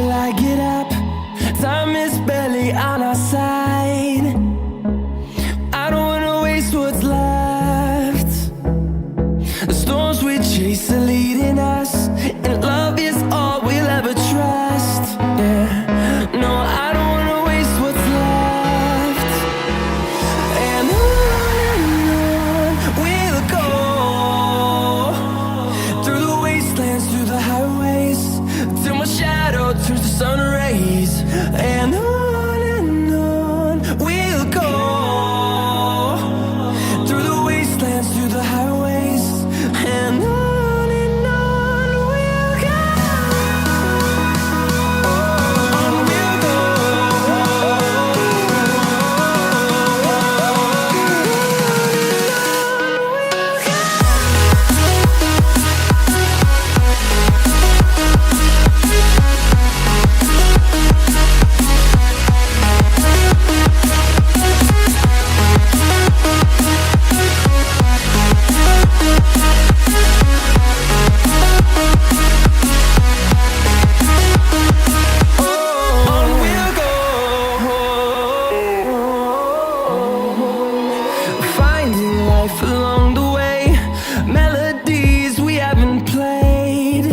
till I get up. Time is barely on our side. I don't wanna waste what's left. The storms we chase are leading us, and love is all we'll ever trust. Yeah, no, I don't wanna waste what's left. And on we'll go, through the wastelands, through the highways, till my shadow turns to sun rays. And on we'll go, through the wastelands, through the highways, and on we'll go. On we'll go. On we'll go, finding life along the way, melodies we haven't played.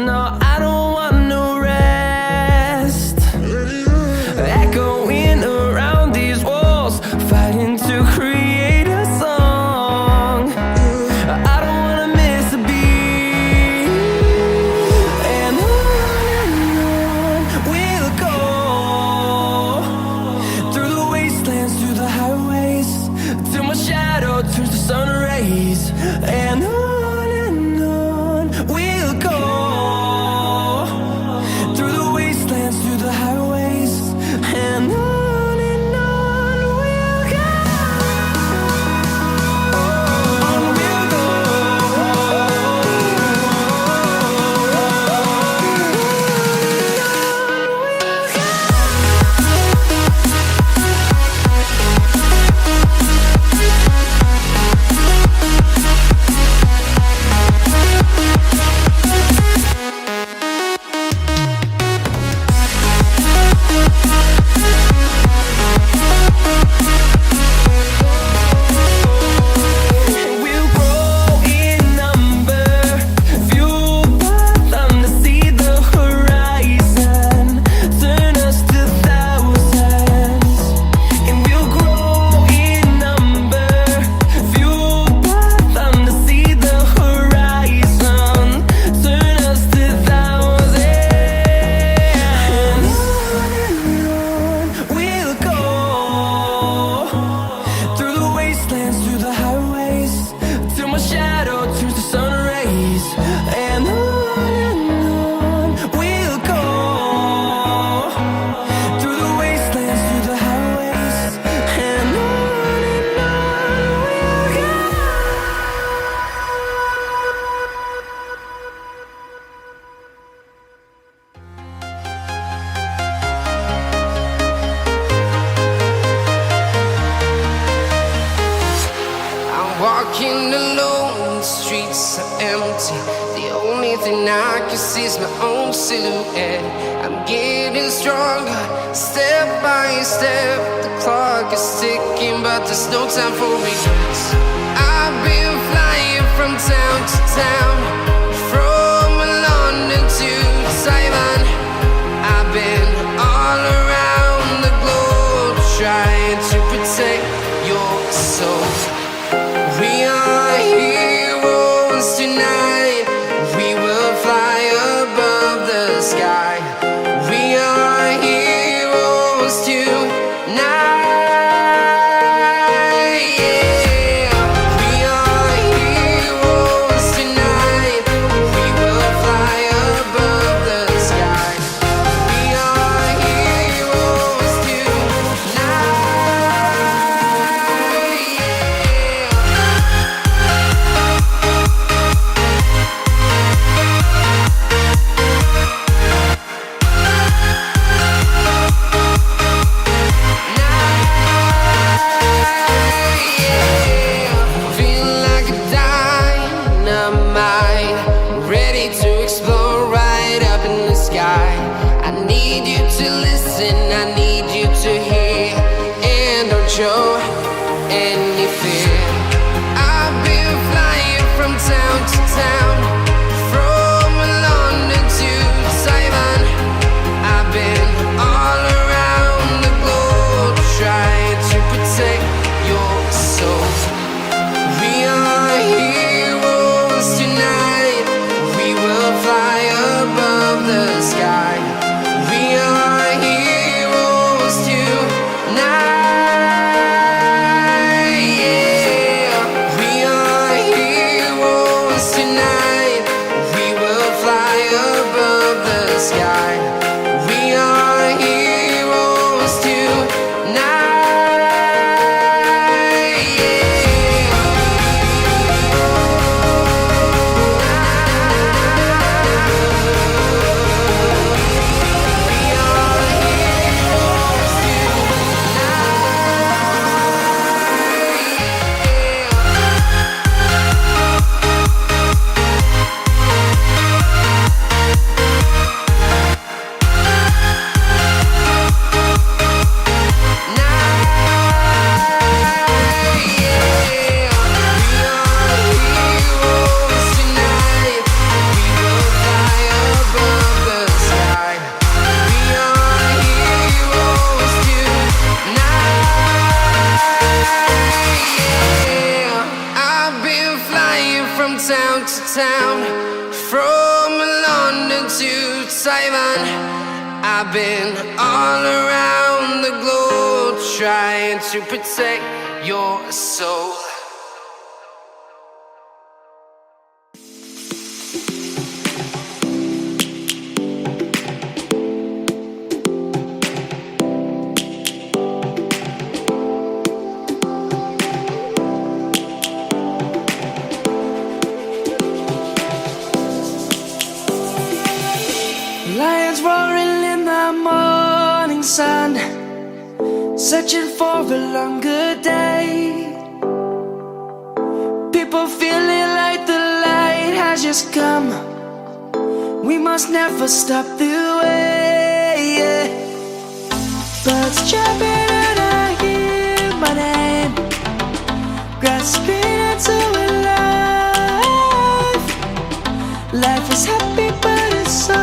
No, I don't want no rest, echoing around these walls, fighting to create a song. I don't wanna miss a beat. And on we'll go, through the wastelands, through the highways, till my shadow turns to sun rays. And on we'll go, through the wastelands, through the highways, and on we'll go. On we'll go. We'll grow in number, fueled by them to see the horizon, turn us to thousands. And we'll grow in number, fueled by them to see the horizon, turn us to thousands. And on we'll go, through the wastelands, through the highways, till my shadow turns to sun rays. And on we'll go, through the wastelands, through the highways, and on we'll go. I'm walking alone, the streets are empty. The only thing I can see is my own silhouette. I'm getting stronger, step by step. The clock is ticking, but there's no time for regrets. I've been flying from town to town, from London to Taiwan. I've been all around the globe, trying to protect your soul. We are heroes tonight. We will fly above the sky. We are heroes tonight. Yeah. We are heroes tonight. We will fly above the sky. We are heroes tonight. Yeah. town to town, from London to Taiwan. I've been all around the globe trying to protect your soul. Lions roaring in the morning sun, searching for a longer day. People feeling like the light has just come. We must never stop the way, yeah. Birds chirping and I hear my name, grasping into a life. Life is happy but it's so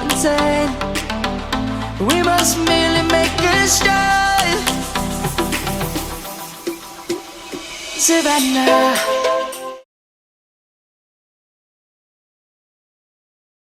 insane. We must merely make a start. Savannah,